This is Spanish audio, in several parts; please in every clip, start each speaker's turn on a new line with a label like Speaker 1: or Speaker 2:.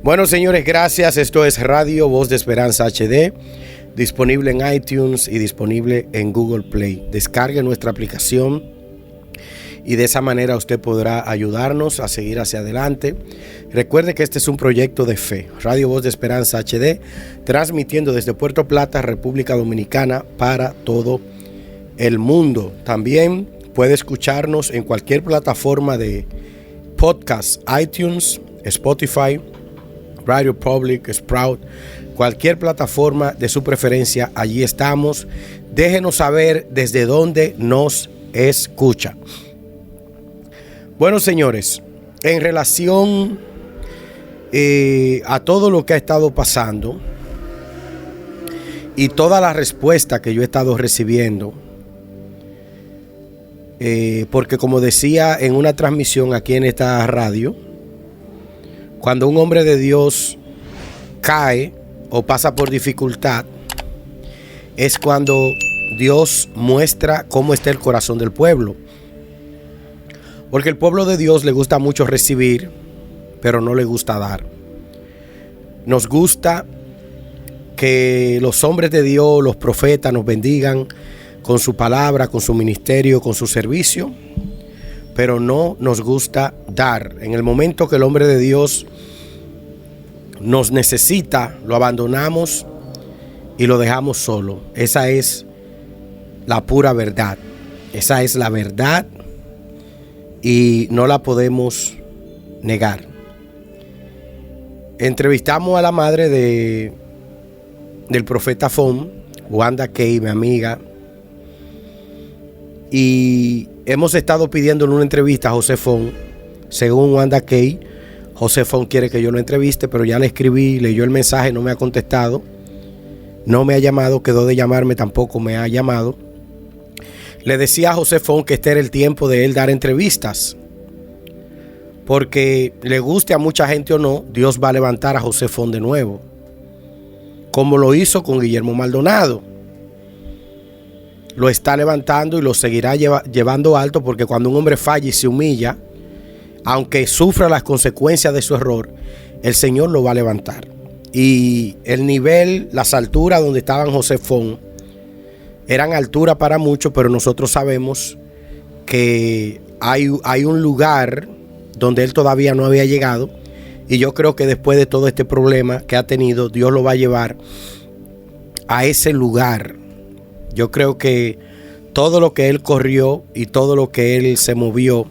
Speaker 1: Bueno, señores, gracias. Esto es Radio Voz de Esperanza HD, disponible en iTunes y disponible en Google Play. Descargue nuestra aplicación y de esa manera usted podrá ayudarnos a seguir hacia adelante. Recuerde que este es un proyecto de fe. Radio Voz de Esperanza HD, transmitiendo desde Puerto Plata, República Dominicana, para todo el mundo. También puede escucharnos en cualquier plataforma de podcast, iTunes, Spotify, Radio Public, Sprout, cualquier plataforma de su preferencia. Allí estamos. Déjenos saber desde dónde nos escucha. Bueno, señores, en relación a todo lo que ha estado pasando y toda la respuesta que yo he estado recibiendo, porque como decía en una transmisión aquí en esta radio, cuando un hombre de Dios cae o pasa por dificultad, es cuando Dios muestra cómo está el corazón del pueblo. Porque el pueblo de Dios le gusta mucho recibir, pero no le gusta dar. Nos gusta que los hombres de Dios, los profetas, nos bendigan con su palabra, con su ministerio, con su servicio, pero no nos gusta dar. En el momento que el hombre de Dios nos necesita, lo abandonamos y lo dejamos solo. Esa es la pura verdad. Esa es la verdad y no la podemos negar. Entrevistamos a la madre del profeta Fon, Wanda Key, mi amiga, y hemos estado pidiéndole una entrevista a José Fon. Según Wanda Key, José Fon quiere que yo lo entreviste, pero ya le escribí, leyó el mensaje, no me ha contestado, no me ha llamado, quedó de llamarme, tampoco me ha llamado. Le decía a José Fon que este era el tiempo de él dar entrevistas, porque le guste a mucha gente o no, Dios va a levantar a José Fon de nuevo, como lo hizo con Guillermo Maldonado. Lo está levantando y lo seguirá llevando alto, porque cuando un hombre falla y se humilla, aunque sufra las consecuencias de su error, el Señor lo va a levantar. Y el nivel, las alturas donde estaban José Fon, eran alturas para muchos, pero nosotros sabemos que hay un lugar donde él todavía no había llegado, y yo creo que después de todo este problema que ha tenido, Dios lo va a llevar a ese lugar. Yo creo que todo lo que él corrió y todo lo que él se movió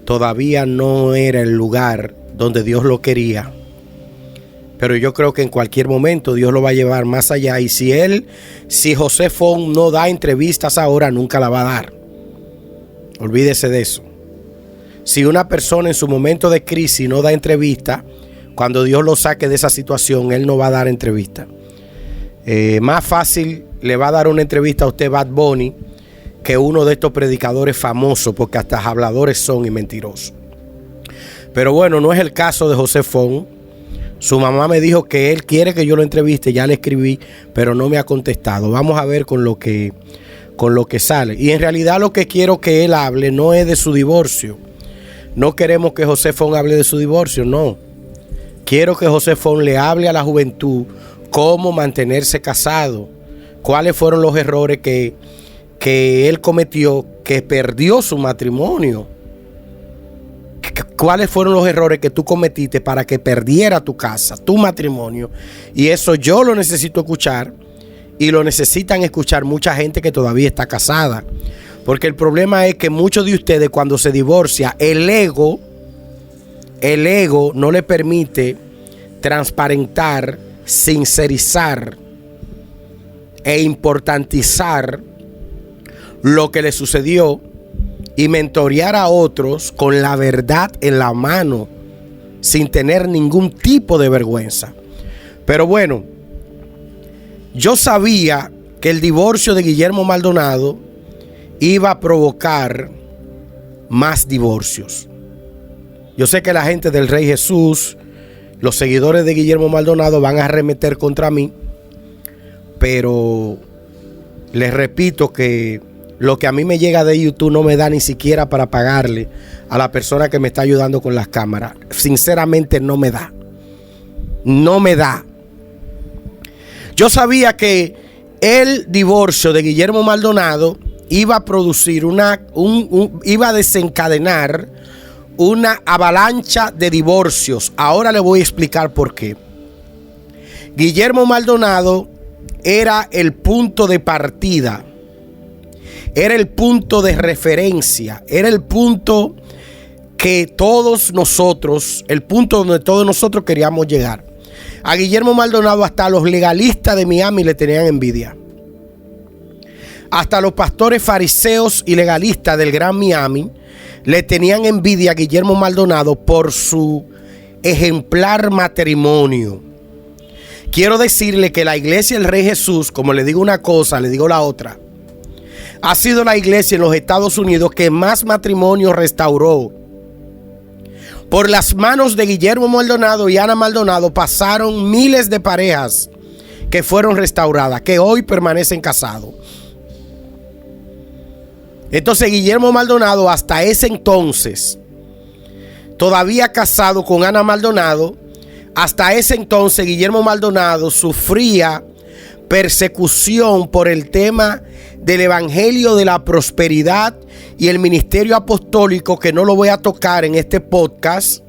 Speaker 1: todavía no era el lugar donde Dios lo quería. Pero yo creo que en cualquier momento Dios lo va a llevar más allá. Y si José Fon no da entrevistas ahora, nunca la va a dar. Olvídese de eso. Si una persona en su momento de crisis no da entrevista, cuando Dios lo saque de esa situación, él no va a dar entrevista. Más fácil le va a dar una entrevista a usted Bad Bunny que uno de estos predicadores famosos, porque hasta habladores son y mentirosos. Pero bueno, no es el caso de José Fon. Su mamá me dijo que él quiere que yo lo entreviste, ya le escribí, pero no me ha contestado. Vamos a ver con lo que sale. Y en realidad lo que quiero que él hable no es de su divorcio. No queremos que José Fon hable de su divorcio, no. Quiero que José Fon le hable a la juventud cómo mantenerse casado, cuáles fueron los errores que él cometió, que perdió su matrimonio. ¿Cuáles fueron los errores que tú cometiste para que perdiera tu casa, tu matrimonio? Y eso yo lo necesito escuchar, y lo necesitan escuchar mucha gente que todavía está casada. Porque el problema es que muchos de ustedes, cuando se divorcia, el ego no le permite transparentar, sincerizar e importantizar lo que le sucedió y mentorear a otros con la verdad en la mano, sin tener ningún tipo de vergüenza. Pero bueno, yo sabía que el divorcio de Guillermo Maldonado iba a provocar más divorcios. Yo sé que la gente del Rey Jesús, los seguidores de Guillermo Maldonado, van a arremeter contra mí, pero les repito que lo que a mí me llega de YouTube no me da ni siquiera para pagarle a la persona que me está ayudando con las cámaras. Sinceramente no me da. no me da. Yo sabía que el divorcio de Guillermo Maldonado iba a producir iba a desencadenar una avalancha de divorcios. Ahora le voy a explicar por qué. Guillermo Maldonado era el punto de partida, era el punto de referencia, era el punto que todos nosotros, el punto donde todos nosotros queríamos llegar. A Guillermo Maldonado hasta los legalistas de Miami le tenían envidia. Hasta los pastores fariseos y legalistas del Gran Miami le tenían envidia a Guillermo Maldonado por su ejemplar matrimonio. Quiero decirle que la iglesia del Rey Jesús, como le digo una cosa, le digo la otra, ha sido la iglesia en los Estados Unidos que más matrimonios restauró. Por las manos de Guillermo Maldonado y Ana Maldonado pasaron miles de parejas que fueron restauradas, que hoy permanecen casados. Entonces Guillermo Maldonado hasta ese entonces, todavía casado con Ana Maldonado, hasta ese entonces Guillermo Maldonado sufría persecución por el tema del evangelio de la prosperidad y el ministerio apostólico, que no lo voy a tocar en este podcast.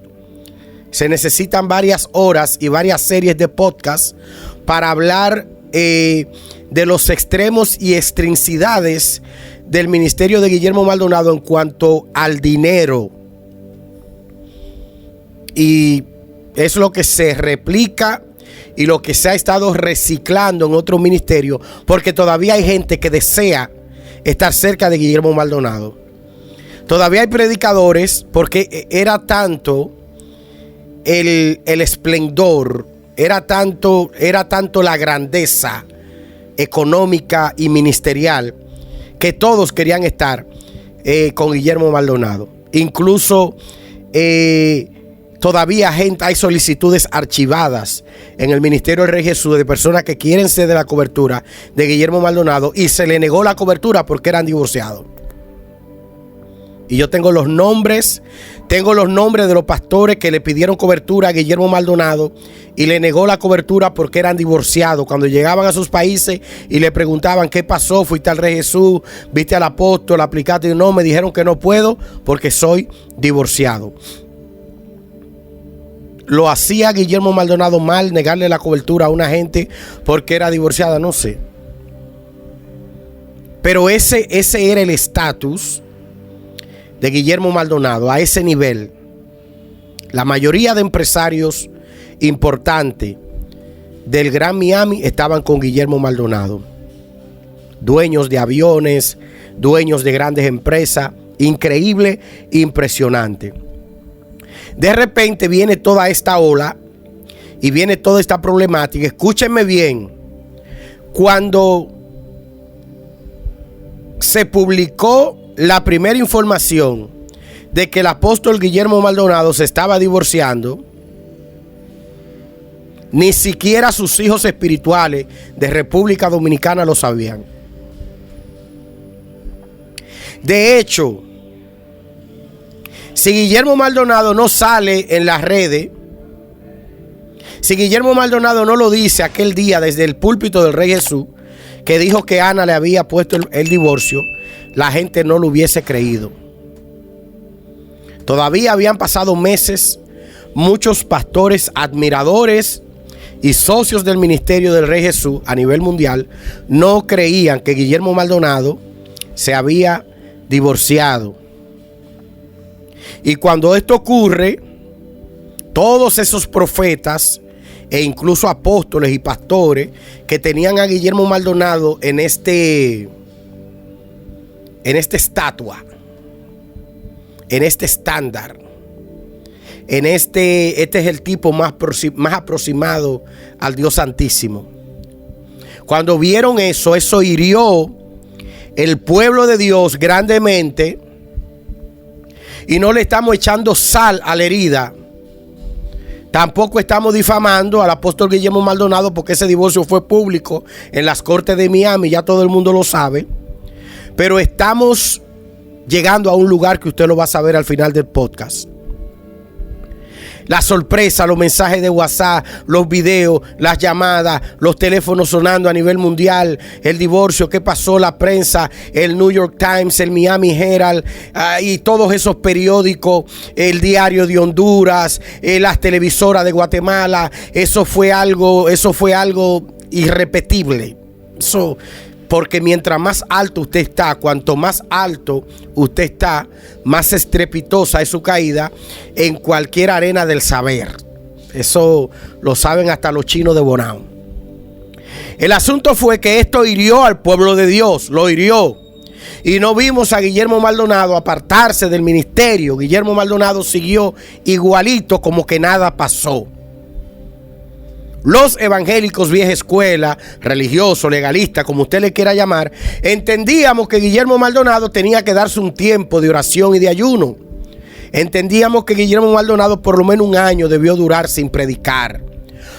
Speaker 1: Se necesitan varias horas y varias series de podcast para hablar de los extremos y extrincidades del ministerio de Guillermo Maldonado en cuanto al dinero. Y es lo que se replica y lo que se ha estado reciclando en otros ministerios, porque todavía hay gente que desea estar cerca de Guillermo Maldonado. Todavía hay predicadores, porque era tanto el esplendor, era tanto la grandeza económica y ministerial, que todos querían estar con Guillermo Maldonado. Incluso todavía hay solicitudes archivadas en el Ministerio del Rey Jesús de personas que quieren ser de la cobertura de Guillermo Maldonado y se le negó la cobertura porque eran divorciados. Y yo tengo los nombres de los pastores que le pidieron cobertura a Guillermo Maldonado y le negó la cobertura porque eran divorciados. Cuando llegaban a sus países y le preguntaban qué pasó, fuiste al Rey Jesús, viste al apóstol, aplicaste, y no, me dijeron que no puedo porque soy divorciado. Lo hacía Guillermo Maldonado mal, negarle la cobertura a una gente porque era divorciada, no sé. Pero ese era el estatus de Guillermo Maldonado, a ese nivel. La mayoría de empresarios importantes del Gran Miami estaban con Guillermo Maldonado. Dueños de aviones, dueños de grandes empresas, increíble, impresionante. De repente viene toda esta ola y viene toda esta problemática. Escúchenme bien. Cuando se publicó la primera información de que el apóstol Guillermo Maldonado se estaba divorciando, ni siquiera sus hijos espirituales de República Dominicana lo sabían. De hecho, si Guillermo Maldonado no sale en las redes, si Guillermo Maldonado no lo dice aquel día desde el púlpito del Rey Jesús, que dijo que Ana le había puesto el divorcio, la gente no lo hubiese creído. Todavía habían pasado meses, muchos pastores, admiradores y socios del ministerio del Rey Jesús a nivel mundial no creían que Guillermo Maldonado se había divorciado. Y cuando esto ocurre, todos esos profetas e incluso apóstoles y pastores que tenían a Guillermo Maldonado en esta estatua, en este estándar, este es el tipo más aproximado al Dios Santísimo. Cuando vieron eso hirió el pueblo de Dios grandemente. Y no le estamos echando sal a la herida. Tampoco estamos difamando al apóstol Guillermo Maldonado, porque ese divorcio fue público en las cortes de Miami, ya todo el mundo lo sabe. Pero estamos llegando a un lugar que usted lo va a saber al final del podcast. La sorpresa, los mensajes de WhatsApp, los videos, las llamadas, los teléfonos sonando a nivel mundial, el divorcio, qué pasó, la prensa, el New York Times, el Miami Herald, y todos esos periódicos, el Diario de Honduras, las televisoras de Guatemala. Eso fue algo irrepetible. Eso, porque mientras más alto usted está, cuanto más alto usted está, más estrepitosa es su caída en cualquier arena del saber. Eso lo saben hasta los chinos de Bonao. El asunto fue que esto hirió al pueblo de Dios, lo hirió. Y no vimos a Guillermo Maldonado apartarse del ministerio. Guillermo Maldonado siguió igualito, como que nada pasó. Los evangélicos vieja escuela, religiosos, legalistas, como usted le quiera llamar, entendíamos que Guillermo Maldonado tenía que darse un tiempo de oración y de ayuno. Entendíamos que Guillermo Maldonado por lo menos un año debió durar sin predicar,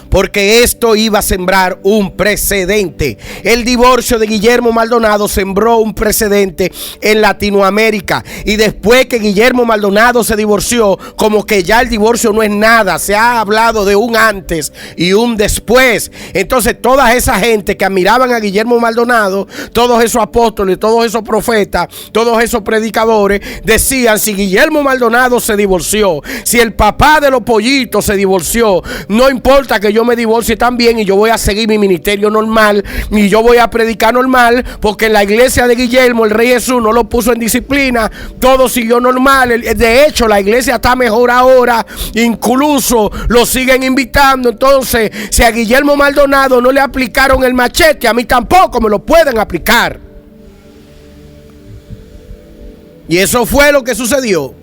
Speaker 1: porque esto iba a sembrar un precedente. El divorcio de Guillermo Maldonado sembró un precedente en Latinoamérica. Y después que Guillermo Maldonado se divorció, como que ya el divorcio no es nada. Se ha hablado de un antes y un después. Entonces toda esa gente que admiraban a Guillermo Maldonado, todos esos apóstoles, todos esos profetas, todos esos predicadores, decían: si Guillermo Maldonado se divorció, si el papá de los pollitos se divorció, no importa que yo me divorcie también, y yo voy a seguir mi ministerio normal, y yo voy a predicar normal, porque en la iglesia de Guillermo el Rey Jesús no lo puso en disciplina, todo siguió normal. De hecho, la iglesia está mejor ahora, incluso lo siguen invitando. Entonces, si a Guillermo Maldonado no le aplicaron el machete, a mí tampoco me lo pueden aplicar. Y eso fue lo que sucedió.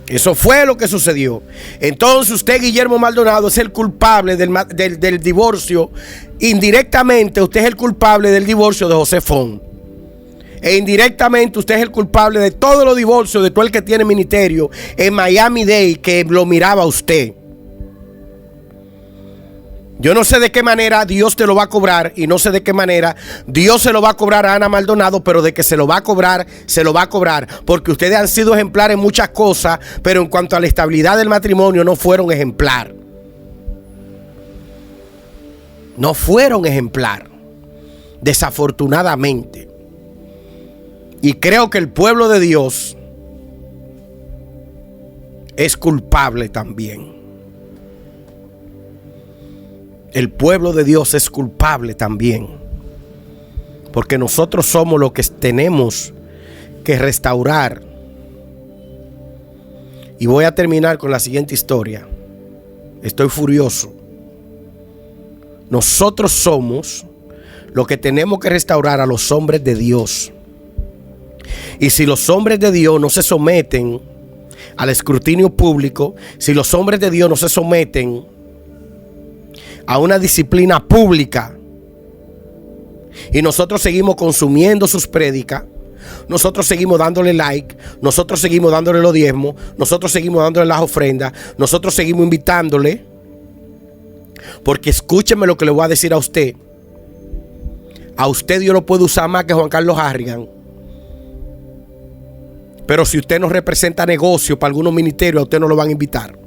Speaker 1: Eso fue lo que sucedió. Entonces usted, Guillermo Maldonado, es el culpable del divorcio. Indirectamente usted es el culpable del divorcio de José Fon. E indirectamente usted es el culpable de todos los divorcios de todo el que tiene ministerio en Miami-Dade, que lo miraba a usted. Yo no sé de qué manera Dios te lo va a cobrar, y no sé de qué manera Dios se lo va a cobrar a Ana Maldonado, pero de que se lo va a cobrar, se lo va a cobrar, porque ustedes han sido ejemplares en muchas cosas, pero en cuanto a la estabilidad del matrimonio no fueron ejemplar. No fueron ejemplar, desafortunadamente. Y creo que el pueblo de Dios es culpable también. El pueblo de Dios es culpable también, porque nosotros somos los que tenemos que restaurar. Y voy a terminar con la siguiente historia. Estoy furioso. Nosotros somos los que tenemos que restaurar a los hombres de Dios. Y si los hombres de Dios no se someten al escrutinio público, si los hombres de Dios no se someten a una disciplina pública, y nosotros seguimos consumiendo sus prédicas, nosotros seguimos dándole like, nosotros seguimos dándole los diezmos, nosotros seguimos dándole las ofrendas, nosotros seguimos invitándole, porque escúcheme lo que le voy a decir a usted Dios lo puede usar más que Juan Carlos Harrigan. Pero si usted no representa negocio para algunos ministerios, a usted no lo van a invitar.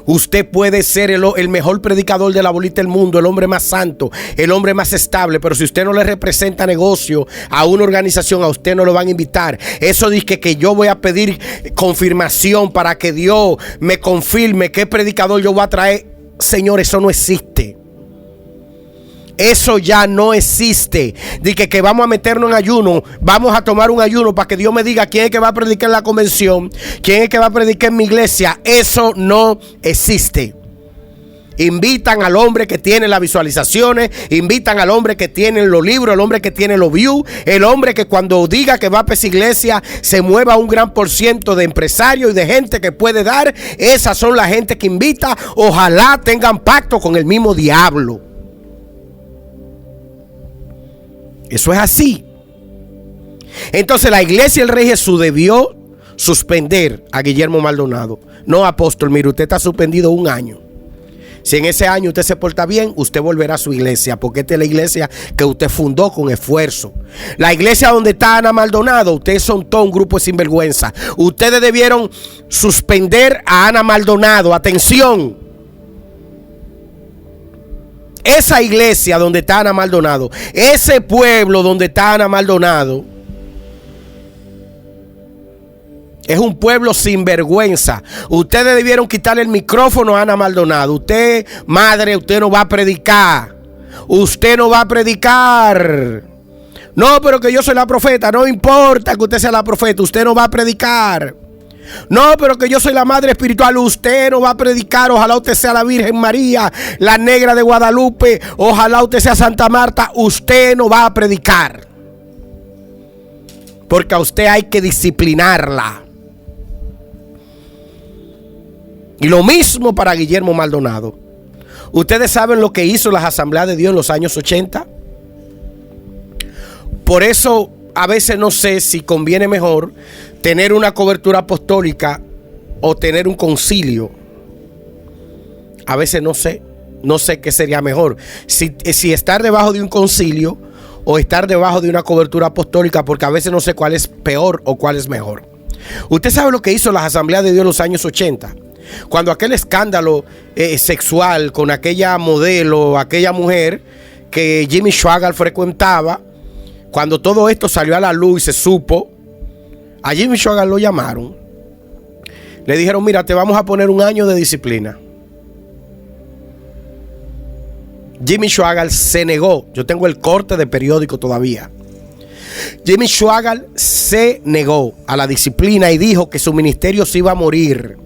Speaker 1: Usted puede ser el mejor predicador de la bolita del mundo, el hombre más santo, el hombre más estable, pero si usted no le representa negocio a una organización, a usted no lo van a invitar. Eso dice que yo voy a pedir confirmación para que Dios me confirme qué predicador yo voy a traer. Señor, eso no existe. Eso ya no existe. Dice que vamos a meternos en ayuno, vamos a tomar un ayuno para que Dios me diga quién es que va a predicar en la convención, quién es que va a predicar en mi iglesia. Eso no existe. Invitan al hombre que tiene las visualizaciones, invitan al hombre que tiene los libros, el hombre que tiene los views, el hombre que cuando diga que va a esa iglesia se mueva un gran por ciento de empresarios y de gente que puede dar. Esas son las gente que invita. Ojalá tengan pacto con el mismo diablo. Eso es así. Entonces la iglesia del Rey Jesús debió suspender a Guillermo Maldonado. No, apóstol, mire, usted está suspendido un año. Si en ese año usted se porta bien, usted volverá a su iglesia, porque esta es la iglesia que usted fundó con esfuerzo. La iglesia donde está Ana Maldonado, ustedes son todo un grupo de sinvergüenza. Ustedes debieron suspender a Ana Maldonado. Atención. Esa iglesia donde está Ana Maldonado, ese pueblo donde está Ana Maldonado, es un pueblo sin vergüenza. Ustedes debieron quitarle el micrófono a Ana Maldonado. Usted, madre, usted no va a predicar. Usted no va a predicar. No, pero que yo soy la profeta. No importa que usted sea la profeta. Usted no va a predicar. No, pero que yo soy la madre espiritual. Usted no va a predicar. Ojalá usted sea la Virgen María, la Negra de Guadalupe. Ojalá usted sea Santa Marta. Usted no va a predicar. Porque a usted hay que disciplinarla. Y lo mismo para Guillermo Maldonado. Ustedes saben lo que hizo las Asambleas de Dios en los años 80. Por eso a veces no sé si conviene mejor tener una cobertura apostólica o tener un concilio. A veces no sé qué sería mejor. Si estar debajo de un concilio o estar debajo de una cobertura apostólica, porque a veces no sé cuál es peor o cuál es mejor. Usted sabe lo que hizo las Asambleas de Dios en los años 80. Cuando aquel escándalo sexual con aquella modelo, aquella mujer que Jimmy Swaggart frecuentaba, cuando todo esto salió a la luz y se supo, a Jimmy Swaggart lo llamaron. Le dijeron, mira, te vamos a poner un año de disciplina. Jimmy Swaggart se negó. Yo tengo el corte de periódico todavía. Jimmy Swaggart se negó a la disciplina y dijo que su ministerio se iba a morir.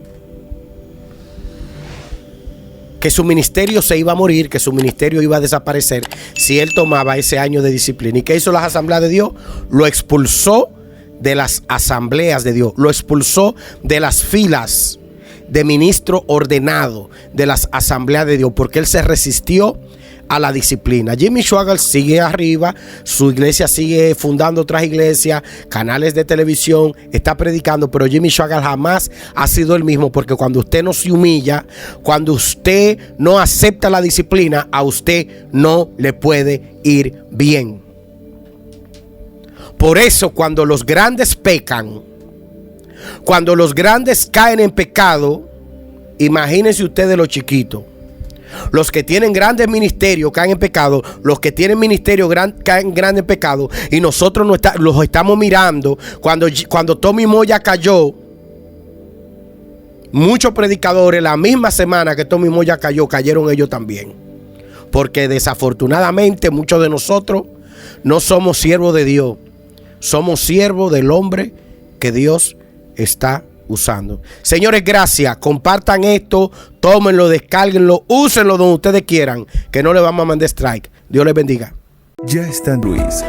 Speaker 1: Que su ministerio se iba a morir, que su ministerio iba a desaparecer si él tomaba ese año de disciplina. ¿Y qué hizo las Asambleas de Dios? Lo expulsó de las Asambleas de Dios. Lo expulsó de las filas de ministro ordenado de las Asambleas de Dios, porque él se resistió a la disciplina. Jimmy Swaggart sigue arriba, su iglesia sigue fundando otras iglesias, canales de televisión, está predicando, pero Jimmy Swaggart jamás ha sido el mismo, porque cuando usted no se humilla, cuando usted no acepta la disciplina, a usted no le puede ir bien. Por eso cuando los grandes pecan, cuando los grandes caen en pecado, imagínense ustedes los chiquitos. Los que tienen grandes ministerios caen en pecado. Los que tienen ministerio caen grandes en pecado. Y nosotros los estamos mirando. Cuando Tommy Moya cayó, muchos predicadores la misma semana que Tommy Moya cayó, cayeron ellos también. Porque desafortunadamente muchos de nosotros no somos siervos de Dios. Somos siervos del hombre que Dios está usando. Señores, gracias. Compartan esto, tómenlo, descárguenlo, úsenlo donde ustedes quieran, que no le vamos a mandar strike. Dios les bendiga.
Speaker 2: Ya está Luis,